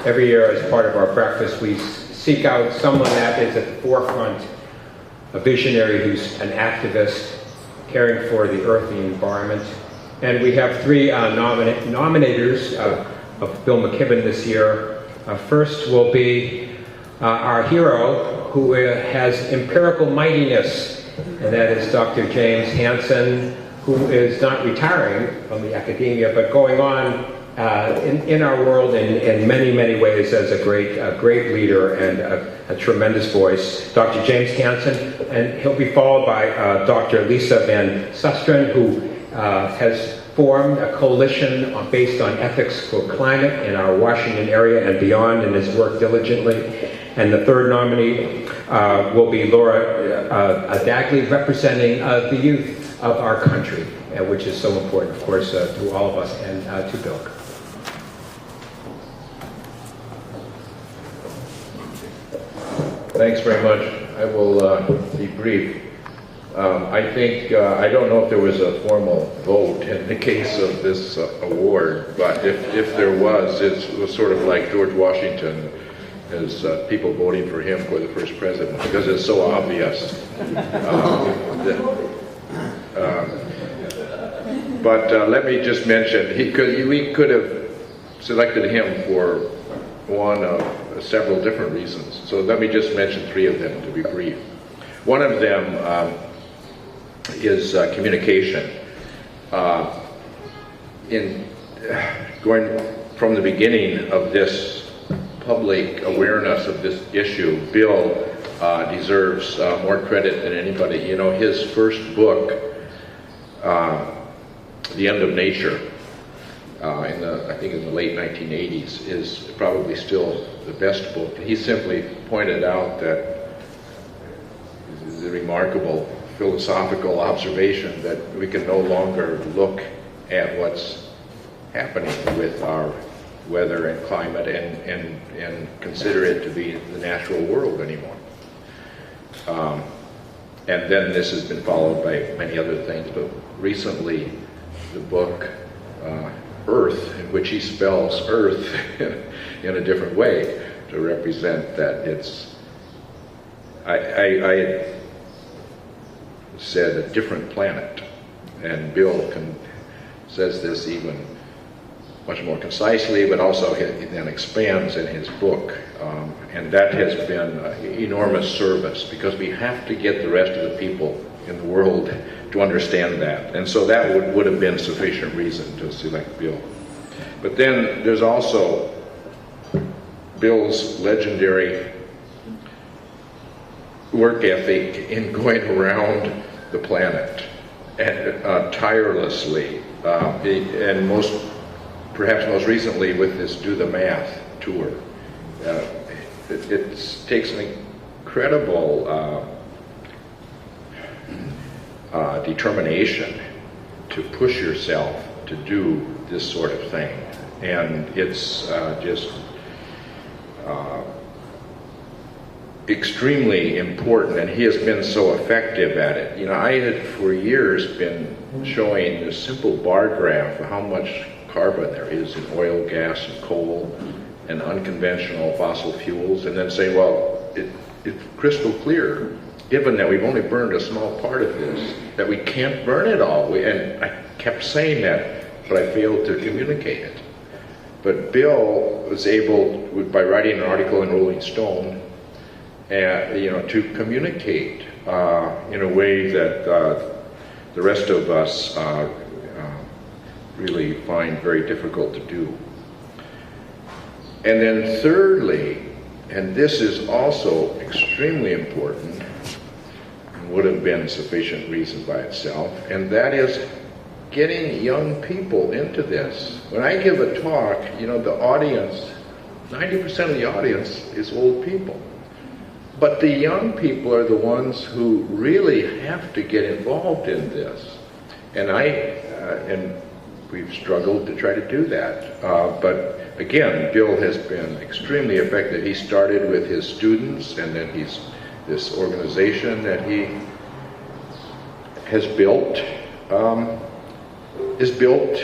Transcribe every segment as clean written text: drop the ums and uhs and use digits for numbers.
every year as part of our breakfast, we seek out someone that is at the forefront, a visionary who's an activist, caring for the earth, the environment. And we have three nominators of Bill McKibben this year. First will be our hero, who has empirical mightiness, and that is Dr. James Hansen, who is not retiring from the academia, but going on in our world in many, many ways as a great leader and a tremendous voice. Dr. James Hansen, and he'll be followed by Dr. Lisa Van Susteren, who has formed a coalition based on ethics for climate in our Washington area and beyond, and has worked diligently. And the third nominee will be Laura Dagley, representing the youth of our country, which is so important, of course, to all of us and to Bill. Thanks very much. I will be brief. I think, I don't know if there was a formal vote in the case of this award, but if there was, it was sort of like George Washington, as people voting for him for the first president, because it's so obvious. But let me just mention, we could have selected him for one of several different reasons. So let me just mention three of them to be brief. One of them is communication. In going from the beginning of this public awareness of this issue, Bill deserves more credit than anybody. You know, his first book, The End of Nature, I think in the late 1980s, is probably still the best book. He simply pointed out that the remarkable philosophical observation that we can no longer look at what's happening with our weather and climate and consider it to be the natural world anymore. And then this has been followed by many other things, but recently the book Earth, in which he spells Earth in a different way to represent that it's, I said a different planet, and Bill says this even much more concisely, but also he then expands in his book, and that has been enormous service, because we have to get the rest of the people in the world to understand that, and so that would have been sufficient reason to select Bill. But then there's also Bill's legendary work ethic in going around the planet and tirelessly, and perhaps most recently with this Do the Math tour. It takes an incredible determination to push yourself to do this sort of thing, and it's just extremely important, and he has been so effective at it. You know, I had for years been showing this simple bar graph of how much carbon there is in oil, gas, and coal, and unconventional fossil fuels, and then say, well, it's crystal clear, given that we've only burned a small part of this, that we can't burn it all. And I kept saying that, but I failed to communicate it. But Bill was able, by writing an article in Rolling Stone, to communicate in a way that the rest of us really find very difficult to do. And then thirdly, and this is also extremely important, and would have been sufficient reason by itself, and that is getting young people into this. When I give a talk, the audience, 90% of the audience is old people. But the young people are the ones who really have to get involved in this. And and we've struggled to try to do that. But again, Bill has been extremely effective. He started with his students, and then this organization that he has built is built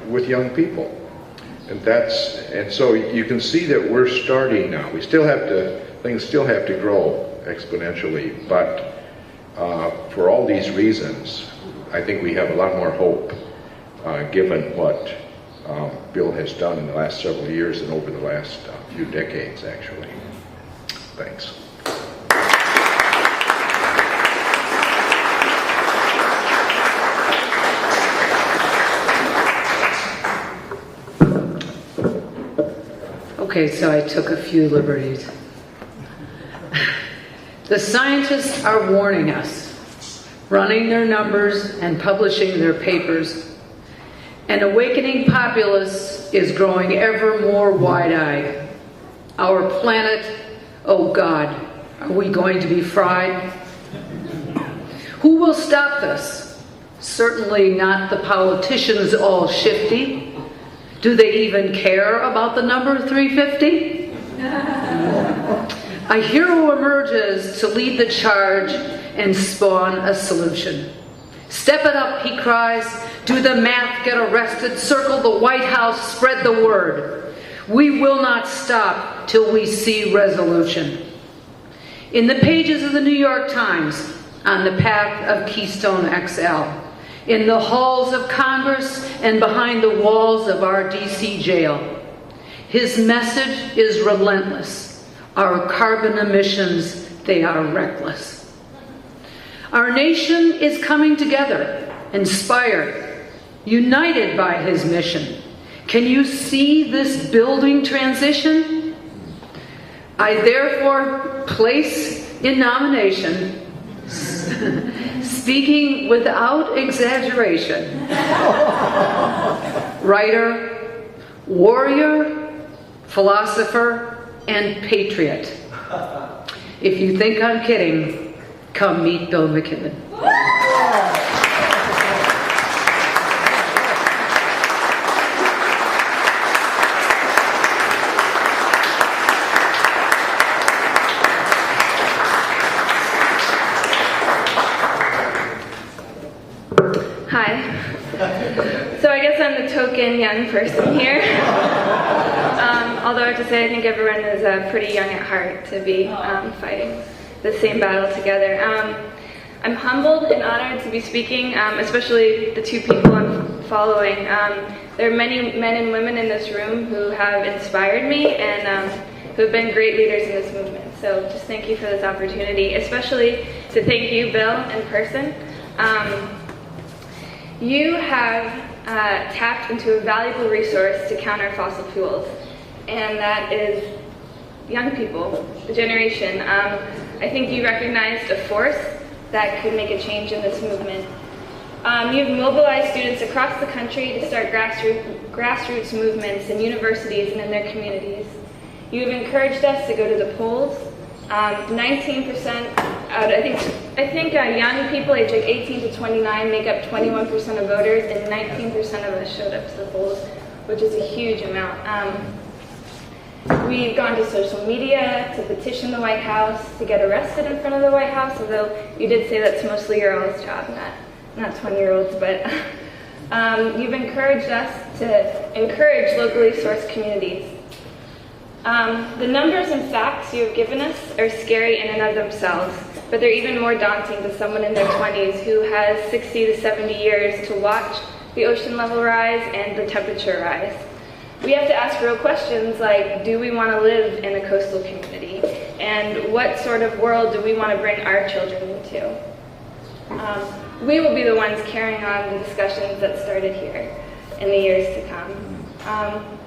with young people. And so you can see that we're starting now. Things still have to grow exponentially, but for all these reasons, I think we have a lot more hope given what Bill has done in the last several years and over the last few decades, actually. Thanks. Okay, so I took a few liberties. The scientists are warning us, running their numbers and publishing their papers. An awakening populace is growing ever more wide-eyed. Our planet, oh God, are we going to be fried? Who will stop this? Certainly not the politicians all shifty. Do they even care about the number 350? A hero emerges to lead the charge and spawn a solution. Step it up, he cries. Do the math, get arrested, circle the White House, spread the word. We will not stop till we see resolution. In the pages of the New York Times, on the path of Keystone XL, in the halls of Congress and behind the walls of our DC jail, his message is relentless. Our carbon emissions, they are reckless. Our nation is coming together, inspired, united by his mission. Can you see this building transition? I therefore place in nomination, speaking without exaggeration, writer, warrior, philosopher, and patriot. If you think I'm kidding, come meet Bill McKibben. So I guess I'm the token young person here. Although I have to say I think everyone is pretty young at heart to be fighting the same battle together. I'm humbled and honored to be speaking, especially the two people I'm following. There are many men and women in this room who have inspired me and who have been great leaders in this movement. So just thank you for this opportunity, especially to thank you, Bill, in person. You have tapped into a valuable resource to counter fossil fuels, and that is young people, the generation. I think you recognized a force that could make a change in this movement. You've mobilized students across the country to start grassroots movements in universities and in their communities. You've encouraged us to go to the polls. 19% out, I think young people aged 18 to 29 make up 21% of voters, and 19% of us showed up to the polls, which is a huge amount. We've gone to social media to petition the White House to get arrested in front of the White House, although you did say that's mostly your all's job, not 20-year-olds, but you've encouraged us to encourage locally sourced communities. The numbers and facts you have given us are scary in and of themselves, but they're even more daunting to someone in their 20s who has 60 to 70 years to watch the ocean level rise and the temperature rise. We have to ask real questions like, do we want to live in a coastal community? And what sort of world do we want to bring our children into? We will be the ones carrying on the discussions that started here in the years to come.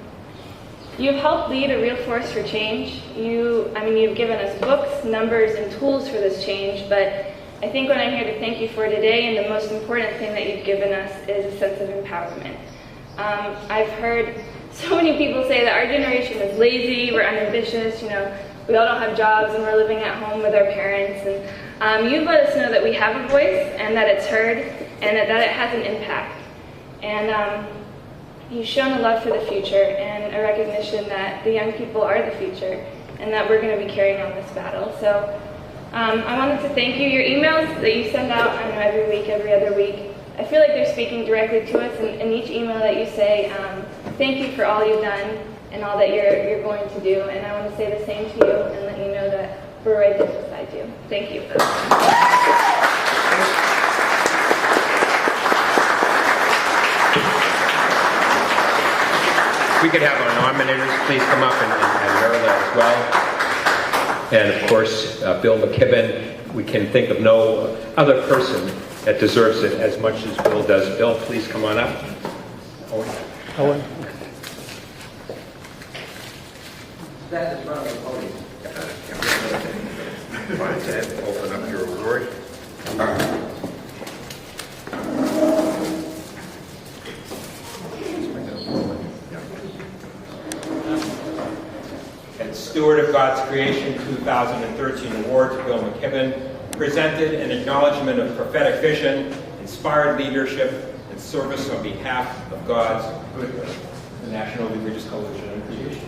You've helped lead a real force for change. You've given us books, numbers, and tools for this change, but I think what I'm here to thank you for today, and the most important thing that you've given us, is a sense of empowerment. I've heard so many people say that our generation is lazy, we're unambitious, we all don't have jobs and we're living at home with our parents, and you've let us know that we have a voice and that it's heard and that it has an impact. And you've shown a love for the future and a recognition that the young people are the future and that we're going to be carrying on this battle. So I wanted to thank you. Your emails that you send out, every week, every other week, I feel like they're speaking directly to us, and in each email that you say, thank you for all you've done and all that you're going to do. And I want to say the same to you and let you know that we're right there beside you. Thank you. We could have our nominators please come up and Marilyn as well. And of course, Bill McKibben. We can think of no other person that deserves it as much as Bill does. Bill, please come on up. Owen. That is not the podium. Fine, Ted. Open up your award. And Steward of God's Creation 2013 Award to Bill McKibben, presented in acknowledgement of prophetic vision, inspired leadership, and service on behalf of God's good, the National Religious Coalition and Creation.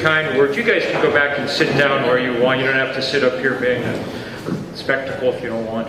Kind words. You guys can go back and sit down where you want. You don't have to sit up here being a spectacle if you don't want.